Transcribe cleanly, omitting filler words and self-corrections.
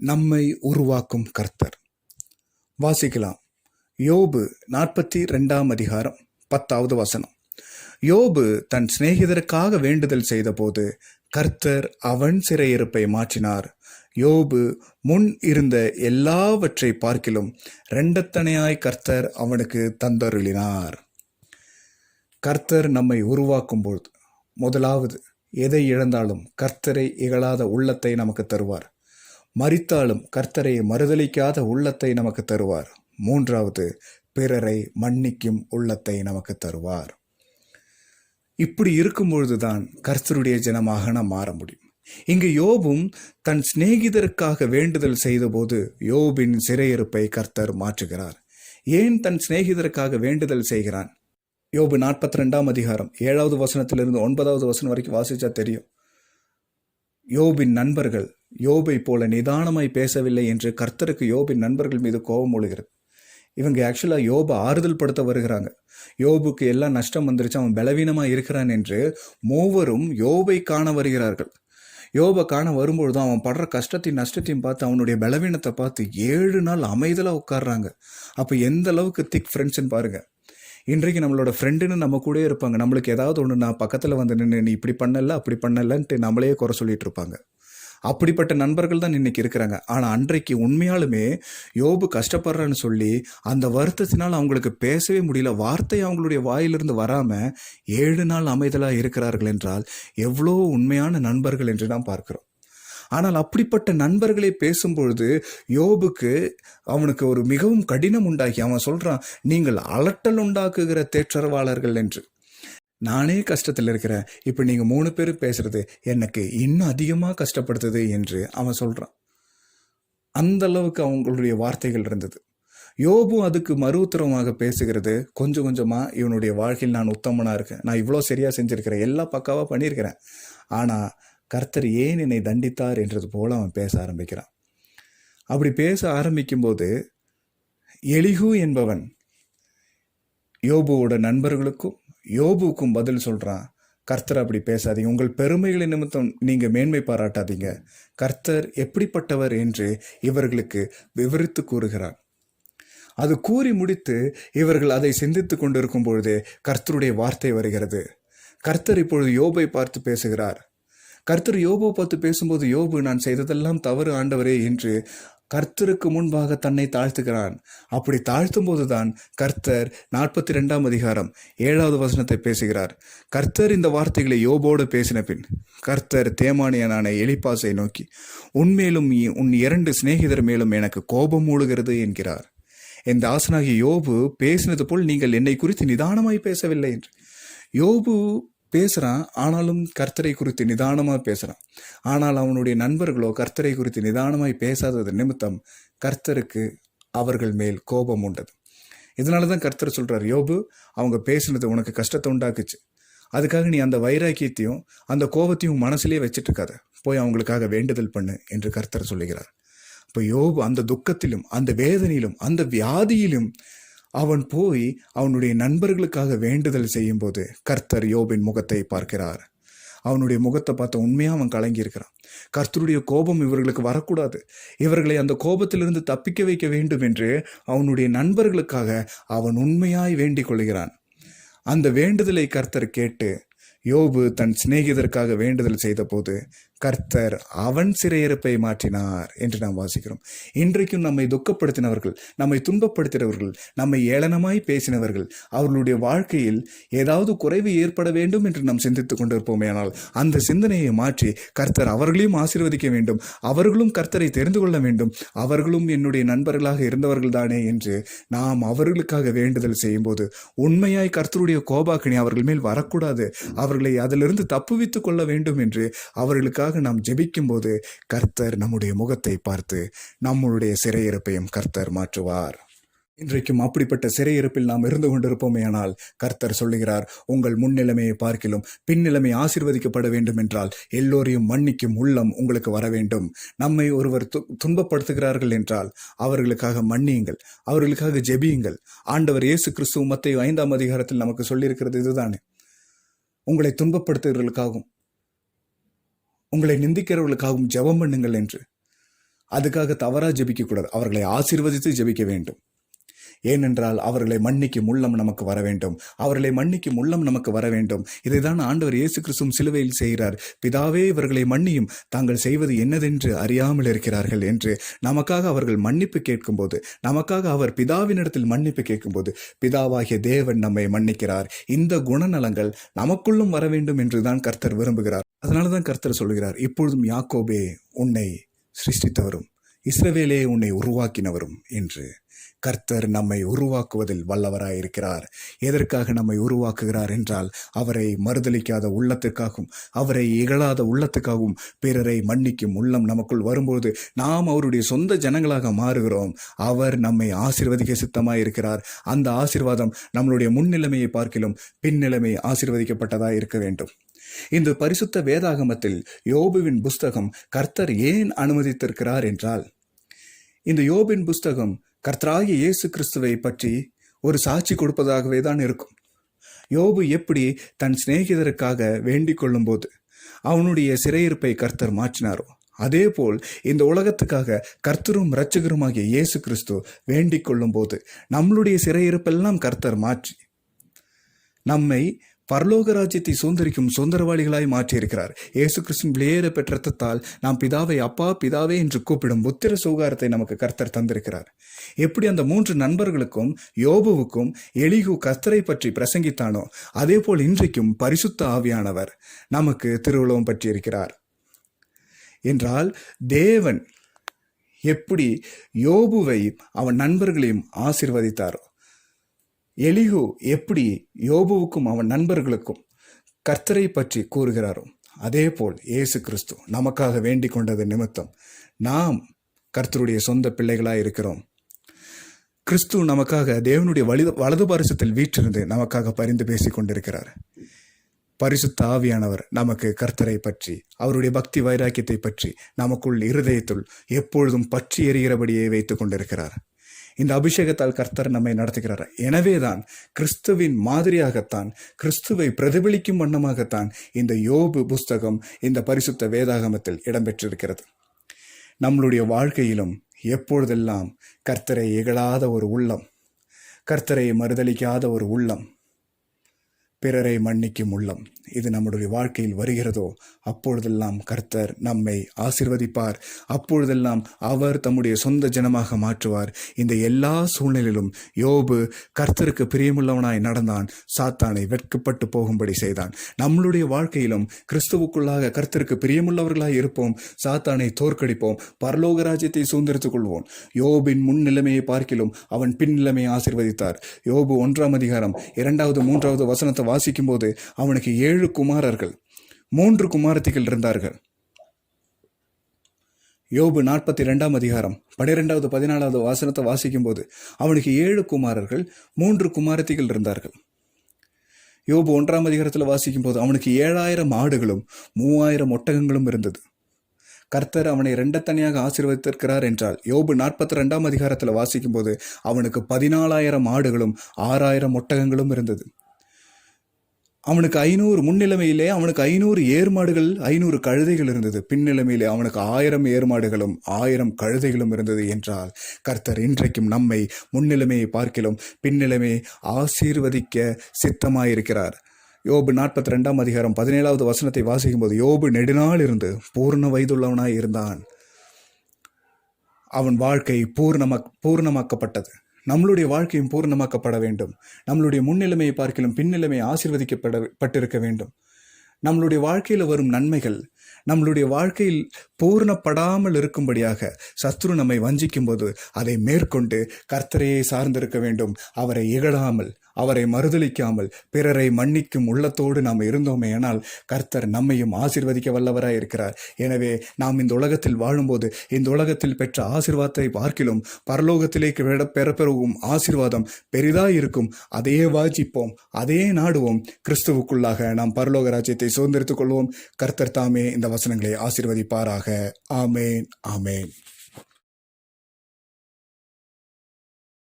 நம்மை உருவாக்கும் கர்த்தர். வாசிக்கலாம். யோபு 42 அதிகாரம் 10வது வசனம். யோபு தன் சிநேகிதருக்காக வேண்டுதல் செய்தபோது கர்த்தர் அவன் சிறையிருப்பை மாற்றினார். யோபு முன் இருந்த எல்லாவற்றை பார்க்கிலும் இரண்டத்தனையாய் கர்த்தர் அவனுக்கு தந்தருளினார். கர்த்தர் நம்மை உருவாக்கும் பொழுது முதலாவது எதை இழந்தாலும் கர்த்தரை இகழாத உள்ளத்தை நமக்கு தருவார். மரித்தாலும் கர்த்தரை மறுதலிக்காத உள்ளத்தை நமக்கு தருவார். மூன்றாவது, பிறரை மன்னிக்கும் உள்ளத்தை நமக்கு தருவார். இப்படி இருக்கும் பொழுதுதான் கர்த்தருடைய ஜனமாக நாம் மாற முடியும். இங்கு யோபும் தன் சிநேகிதருக்காக வேண்டுதல் செய்தபோது யோபின் சிறையிருப்பை கர்த்தர் மாற்றுகிறார். ஏன் தன் சிநேகிதருக்காக வேண்டுதல் செய்கிறான்? யோபு 42 அதிகாரம் 7வது வசனத்திலிருந்து 9வது வசனம் வரைக்கும் வாசிச்சா தெரியும். யோபின் நண்பர்கள் யோபை போல நிதானமாய் பேசவில்லை என்று கர்த்தருக்கு யோபின் நண்பர்கள் மீது கோபம் ஒழுகிறது. இவங்க ஆக்சுவலாக யோபை ஆறுதல் படுத்த வருகிறாங்க. யோபுக்கு எல்லாம் நஷ்டம் வந்துருச்சு, அவன் பலவீனமாக இருக்கிறான் என்று மூவரும் யோபை காண வருகிறார்கள். யோபை காண வரும்பொழுது அவன் படுற கஷ்டத்தையும் நஷ்டத்தையும் பார்த்து அவனுடைய பலவீனத்தை பார்த்து 7 நாள் அமைதலாக உட்கார்றாங்க. அப்போ எந்த அளவுக்கு திக் ஃப்ரெண்ட்ஸ்ன்னு பாருங்க. இன்றைக்கு நம்மளோட ஃப்ரெண்டுன்னு நம்ம கூட இருப்பாங்க. நம்மளுக்கு ஏதாவது ஒன்று நான் பக்கத்தில் வந்து நின்று நீ இப்படி பண்ணல அப்படி பண்ணலன்ட்டு நம்மளே குறை சொல்லிட்டு இருப்பாங்க. அப்படிப்பட்ட நண்பர்கள் தான் இன்னைக்கு இருக்கிறாங்க. ஆனால் அன்றைக்கு உண்மையாலுமே யோபு கஷ்டப்படுறான்னு சொல்லி அந்த வருத்தத்தினால் அவங்களுக்கு பேசவே முடியல. வார்த்தை அவங்களுடைய வாயிலிருந்து வராமல் 7 நாள் அமைதலாக இருக்கிறார்கள் என்றால் எவ்வளோ உண்மையான நண்பர்கள் என்று நாம் பார்க்கிறோம். ஆனால் அப்படிப்பட்ட நண்பர்களே பேசும்பொழுது யோபுக்கு அவனுக்கு ஒரு மிகவும் கடினம் உண்டாகி அவன் சொல்றான், நீங்கள் அலட்டல் உண்டாக்குகிற தேற்றரவாளர்கள் என்று. நானே கஷ்டத்தில் இருக்கிறேன், இப்போ நீங்கள் 3 பேர் பேசுறது எனக்கு இன்னும் அதிகமாக கஷ்டப்படுத்துது என்று அவன் சொல்றான். அந்த அளவுக்கு அவங்களுடைய வார்த்தைகள் இருந்தது. யோபு அதுக்கு மறு உத்தரவாக பேசுகிறது, கொஞ்சம் கொஞ்சமாக இவனுடைய வாழ்க்கையில் நான் உத்தமனாக இருக்கேன், நான் இவ்வளோ சரியாக செஞ்சுருக்கிறேன், எல்லாம் பக்காவாக பண்ணியிருக்கிறேன், ஆனால் கர்த்தர் ஏன் என்னை தண்டித்தார் என்றது போல அவன் பேச ஆரம்பிக்கிறான். அப்படி பேச ஆரம்பிக்கும்போது எலிஹு என்பவன் யோபுவோட நண்பர்களுக்கும் யோபுக்கும் பதில் சொல்றான், கர்த்தர் அப்படி பேசாதீங்க, உங்கள் பெருமைகளின் நிமித்தம் நீங்க மேன்மை பாராட்டாதீங்க, கர்த்தர் எப்படிப்பட்டவர் என்று இவர்களுக்கு விவரித்து கூறுகிறான். அது கூறி முடித்து இவர்கள் அதை சிந்தித்து கொண்டிருக்கும் பொழுது கர்த்தருடைய வார்த்தை வருகிறது. கர்த்தர் இப்பொழுது யோபை பார்த்து பேசுகிறார். கர்த்தர் யோபை பார்த்து பேசும்போது யோபு நான் செய்ததெல்லாம் தவறு ஆண்டவரே என்று கர்த்தருக்கு முன்பாக தன்னை தாழ்த்துகிறான். அப்படி தாழ்த்தும் போதுதான் கர்த்தர் 42 அதிகாரம் 7வது வசனத்தை பேசுகிறார். கர்த்தர் இந்த வார்த்தைகளை யோபோடு பேசின பின் கர்த்தர் தேமானியனான எலிப்பாசை நோக்கி, உன்மேலும் உன் 2 சிநேகிதர் மேலும் எனக்கு கோபம் மூழுகிறது என்கிறார். என் தாசனாகிய யோபு பேசினது போல் நீங்கள் என்னை குறித்து நிதானமாய் பேசவில்லை என்று. யோபு பேசுகிறான், ஆனாலும் கர்த்தரை குறித்து நிதானமாக பேசுகிறான். ஆனால் அவனுடைய நண்பர்களோ கர்த்தரை குறித்து நிதானமாய் பேசாதது நிமித்தம் கர்த்தருக்கு அவர்கள் மேல் கோபம் உண்டது. இதனால தான் கர்த்தர் சொல்கிறார், யோபு அவங்க பேசுனது உனக்கு கஷ்டத்தை உண்டாக்குச்சு, அதுக்காக நீ அந்த வைராக்கியத்தையும் அந்த கோபத்தையும் மனசுலேயே வச்சுட்டு இருக்காத, போய் அவங்களுக்காக வேண்டுதல் பண்ணு என்று கர்த்தர் சொல்லுகிறார். இப்போ யோபு அந்த துக்கத்திலும் அந்த வேதனையிலும் அந்த வியாதியிலும் அவன் போய் அவனுடைய நண்பர்களுக்காக வேண்டுதல் செய்யும் போது கர்த்தர் யோபின் முகத்தை பார்க்கிறார். அவனுடைய முகத்தை பார்த்த உண்மையாக அவன் கலங்கி இருக்கிறான். கர்த்தருடைய கோபம் இவர்களுக்கு வரக்கூடாது, இவர்களை அந்த கோபத்திலிருந்து தப்பிக்க வைக்க வேண்டும் என்று அவனுடைய நண்பர்களுக்காக அவன் உண்மையாய் வேண்டிக் கொள்கிறான். அந்த வேண்டுதலை கர்த்தர் கேட்டு யோபு தன் சிநேகிதருக்காக வேண்டுதல் செய்த போது கர்த்தர் அவன் சிறையிருப்பை மாற்றினார் என்று நாம் வாசிக்கிறோம். இன்றைக்கும் நம்மை துக்கப்படுத்தினவர்கள், நம்மை துன்பப்படுத்தினவர்கள், நம்மை ஏளனமாய் பேசினவர்கள், அவர்களுடைய வாழ்க்கையில் ஏதாவது குறைவு ஏற்பட வேண்டும் என்று நாம் சிந்தித்துக் கொண்டிருப்போமே. ஆனால் அந்த சிந்தனையை மாற்றி கர்த்தர் அவர்களையும் ஆசீர்வதிக்க வேண்டும், அவர்களும் கர்த்தரை தெரிந்து கொள்ள வேண்டும், அவர்களும் என்னுடைய நண்பர்களாக இருந்தவர்கள் தானே என்று நாம் அவர்களுக்காக வேண்டுதல் செய்யும் போது உண்மையாய் கர்த்தருடைய கோபாக்கினி அவர்கள் மேல் வரக்கூடாது, அவர்களை அதிலிருந்து தப்புவித்துக் கொள்ள வேண்டும் என்று அவர்களுக்காக நாம் ஜெபிக்கும் போது கர்த்தர் நம்முடைய முகத்தை பார்த்து நம்முடைய சிறையிருப்பையும் கர்த்தர் மாற்றுவார். இன்றைக்கும் அப்படிப்பட்ட சிறையிருப்பில் நாம் இருந்து கொண்டிருப்போமே. ஆனால் கர்த்தர் சொல்லுகிறார், உங்கள் முன்னிலைமையை பார்க்கிலும் பின்னிலைமை ஆசீர்வதிக்கப்பட வேண்டும் என்றால் எல்லோரையும் மன்னிக்கும் உள்ளம் உங்களுக்கு வர வேண்டும். நம்மை ஒருவர் துன்பப்படுத்துகிறார்கள் என்றால் அவர்களுக்காக மன்னியுங்கள், அவர்களுக்காக ஜெபியுங்கள். ஆண்டவர் இயேசு கிறிஸ்து மத்தேயு 5ஆம் அதிகாரத்தில் நமக்கு சொல்லியிருக்கிறது இதுதானே, உங்களை துன்பப்படுத்துகிறவர்களுக்காகவும் உங்களை நிந்திக்கிறவர்களுக்காகவும் ஜெபம் பண்ணுங்கள் என்று. அதுக்காக தவறா ஜெபிக்க கூடாது. அவர்களை ஆசீர்வதித்து ஜெபிக்க வேண்டும். ஏனென்றால் அவர்களை மன்னிக்கும் உள்ளம் நமக்கு வர வேண்டும். அவர்களை மன்னிக்கும் உள்ளம் நமக்கு வர வேண்டும். இதைதான் ஆண்டவர் இயேசு கிறிஸ்துவும் சிலுவையில் செய்கிறார். பிதாவே, இவர்களை மன்னியும், தாங்கள் செய்வது என்னதென்று அறியாமல் இருக்கிறார்கள் என்று நமக்காக அவர்கள் மன்னிப்பு கேட்கும்போது, நமக்காக அவர் பிதாவினிடத்தில் மன்னிப்பு கேட்கும்போது பிதாவாகிய தேவன் நம்மை மன்னிக்கிறார். இந்த குணநலங்கள் நமக்குள்ளும் வர வேண்டும் என்றுதான் கர்த்தர் விரும்புகிறார். அதனாலதான் கர்த்தர் சொல்கிறார், இப்பொழுதும் யாக்கோபே உன்னை சிருஷ்டித்தவரும் இஸ்ரவேலே உன்னை உருவாக்கினவரும் என்று. கர்த்தர் நம்மை உருவாக்குவதில் வல்லவராயிருக்கிறார். எதற்காக நம்மை உருவாக்குகிறார் என்றால், அவரை மறுதலிக்காத உள்ளத்துக்காகவும் அவரை இகழாத உள்ளத்துக்காகவும் பிறரை மன்னிக்கும் உள்ளம் நமக்குள் வரும்போது நாம் அவருடைய சொந்த ஜனங்களாக மாறுகிறோம். அவர் நம்மை ஆசீர்வதிக்க சித்தமாயிருக்கிறார். அந்த ஆசீர்வாதம் நம்மளுடைய முன்னிலைமையை பார்க்கிலும் பின்னிலைமை ஆசீர்வதிக்கப்பட்டதாக இருக்க வேண்டும். இந்த பரிசுத்த வேதாகமத்தில் யோபுவின் புஸ்தகம் கர்த்தர் ஏன் அனுமதித்திருக்கிறார் என்றால், இந்த யோபின் புஸ்தகம் கர்த்தராகிய இயேசு கிறிஸ்துவை பற்றி ஒரு சாட்சி கொடுப்பதாகவே தான் இருக்கும். யோபு எப்படி தன் சிநேகிதருக்காக வேண்டிக் கொள்ளும் போது அவனுடைய சிறையிருப்பை கர்த்தர் மாற்றினாரோ, அதே போல் இந்த உலகத்துக்காக கர்த்தரும் இரட்சகருமாகிய இயேசு கிறிஸ்து வேண்டிக் கொள்ளும் போது நம்மளுடைய சிறையிருப்பெல்லாம் கர்த்தர் மாற்றி நம்மை பரலோக ராஜ்யத்தை சுதந்திரிக்கும் சுதந்திரவாளிகளாய் மாற்றியிருக்கிறார். இயேசு கிறிஸ்துவின் விலையேற பெற்ற ரத்தத்தால் நாம் பிதாவை அப்பா பிதாவே என்று கூப்பிடும் புத்திர சுகாரத்தை நமக்கு கர்த்தர் தந்திருக்கிறார். எப்படி அந்த 3 நண்பர்களுக்கும் யோபுவுக்கும் எலிகு கர்த்தரை பற்றி பிரசங்கித்தானோ, அதே போல் இன்றைக்கும் பரிசுத்த ஆவியானவர் நமக்கு திருவுளம் பற்றியிருக்கிறார். என்றால் தேவன் எப்படி யோபுவை அவன் நண்பர்களையும் ஆசீர்வதித்தாரோ, எலிகு எப்படி யோபுவுக்கும் அவன் நண்பர்களுக்கும் கர்த்தரை பற்றி கூறுகிறாரோ, அதே போல் இயேசு கிறிஸ்து நமக்காக வேண்டிக் கொண்டது நிமித்தம் நாம் கர்த்தருடைய சொந்த பிள்ளைகளாய் இருக்கிறோம். கிறிஸ்து நமக்காக தேவனுடைய வலது பாரிசத்தில் வீற்றிருந்து நமக்காக பரிந்து பேசிக் கொண்டிருக்கிறார். பரிசுத்த ஆவியானவர் நமக்கு கர்த்தரை பற்றி, அவருடைய பக்தி வைராக்கியத்தை பற்றி நமக்குள் இருதயத்துள் எப்பொழுதும் பற்றி எறிகிறபடியே வைத்துக் கொண்டிருக்கிறார். இந்த அபிஷேகத்தால் கர்த்தர் நம்மை நடத்துகிறார். எனவேதான் கிறிஸ்துவின் மாதிரியாகத்தான், கிறிஸ்துவை பிரதிபலிக்கும் வண்ணமாகத்தான் இந்த யோபு புஸ்தகம் இந்த பரிசுத்த வேதாகமத்தில் இடம்பெற்றிருக்கிறது. நம்மளுடைய வாழ்க்கையிலும் எப்பொழுதெல்லாம் கர்த்தரை இகழாத ஒரு உள்ளம், கர்த்தரை மறுதலிக்காத ஒரு உள்ளம், பிறரை மன்னிக்கும் உள்ளம், இது நம்முடைய வாழ்க்கையில் வருகிறதோ அப்பொழுதெல்லாம் கர்த்தர் நம்மை ஆசீர்வதிப்பார். அப்பொழுதெல்லாம் அவர் தம்முடைய சொந்த ஜனமாக மாற்றுவார். இந்த எல்லா சூழ்நிலையிலும் யோபு கர்த்தருக்கு பிரியமுள்ளவனாய் நடந்தான், சாத்தானை வெட்கப்பட்டு போகும்படி செய்தான். நம்மளுடைய வாழ்க்கையிலும் கிறிஸ்துவுக்குள்ளாக கர்த்தருக்கு பிரியமுள்ளவர்களாய் இருப்போம், சாத்தானை தோற்கடிப்போம், பரலோக ராஜ்யத்தை சுதந்திரித்துக் கொள்வோம். யோபின் முன் நிலைமையை பார்க்கிலும் அவன் பின் நிலைமையை ஆசீர்வதித்தார். யோபு 1ஆம் அதிகாரம் 2வது 3வது வசனத்தை வாசிக்கும் போது அவனுக்கு 7 குமாரர்கள் 3 குமாரத்திகள் இருந்தார்கள். யோபு 42ஆம் அதிகாரம் 12வது 14வது வசனத்தை வாசிக்கும் போது அவனுக்கு 7 குமாரர்கள் 3 குமாரத்திகள் இருந்தார்கள். யோபு 1ஆம் அதிகாரத்தில் வாசிக்கும் போது அவனுக்கு 7000 ஆடுகளும் 3000 ஒட்டகங்களும் இருந்தது. கர்த்தர் அவனை 2 தனியாக ஆசீர்வதித்திருக்கிறார் என்றால், யோபு 42ஆம் அதிகாரத்தில் வாசிக்கும் போது அவனுக்கு 14,000 ஆடுகளும் 6,000 ஒட்டகங்களும் இருந்தது. அவனுக்கு 500 முன்னிலைமையிலே அவனுக்கு 500 ஏர்மாடுகள் 500 கழுதைகள் இருந்தது. பின்னிலைமையிலே அவனுக்கு 1000 ஏர்மாடுகளும் 1000 கழுதைகளும் இருந்தது. என்றால் கர்த்தர் இன்றைக்கும் நம்மை முன்னிலைமையை பார்க்கிலும் பின்னிலைமையை ஆசீர்வதிக்க சித்தமாயிருக்கிறார். யோபு 42ஆம் அதிகாரம் 17வது வசனத்தை வாசிக்கும் போது, யோபு நெடுநாள் இருந்து பூர்ண வயதுள்ளவனாய் இருந்தான். அவன் வாழ்க்கை பூர்ணமாக்கப்பட்டது. நம்மளுடைய வாழ்க்கையும் பூர்ணமாக்கப்பட வேண்டும். நம்மளுடைய முன்னிலைமையை பார்க்கிலும் பின்னிலைமை ஆசீர்வதிக்கப்பட்டிருக்க வேண்டும். நம்மளுடைய வாழ்க்கையில் வரும் நன்மைகள் நம்மளுடைய வாழ்க்கையில் பூர்ணப்படாமல் இருக்கும்படியாக சத்ரு நம்மை வஞ்சிக்கும் போது அதை மேற்கொண்டு கர்த்தரையை சார்ந்திருக்க வேண்டும். அவரை இகழாமல், அவரை மறுதலிக்காமல், பிறரை மன்னிக்கும் உள்ளத்தோடு நாம் இருந்தோமே ஆனால் கர்த்தர் நம்மையும் ஆசீர்வதிக்க வல்லவராய் இருக்கிறார். எனவே நாம் இந்த உலகத்தில் வாழும்போது இந்த உலகத்தில் பெற்ற ஆசீர்வாதத்தை பார்க்கிலும் பரலோகத்திலே பெறப்பெறும் ஆசீர்வாதம் பெரிதாய் இருக்கும். அதையே வாஞ்சிப்போம், அதையே நாடுவோம். கிறிஸ்துவுக்குள்ளாக நாம் பரலோக ராஜ்யத்தை சுதந்திரித்துக் கொள்வோம். கர்த்தர் தாமே இந்த வசனங்களை ஆசீர்வதிப்பாராக. ஆமேன், ஆமேன்.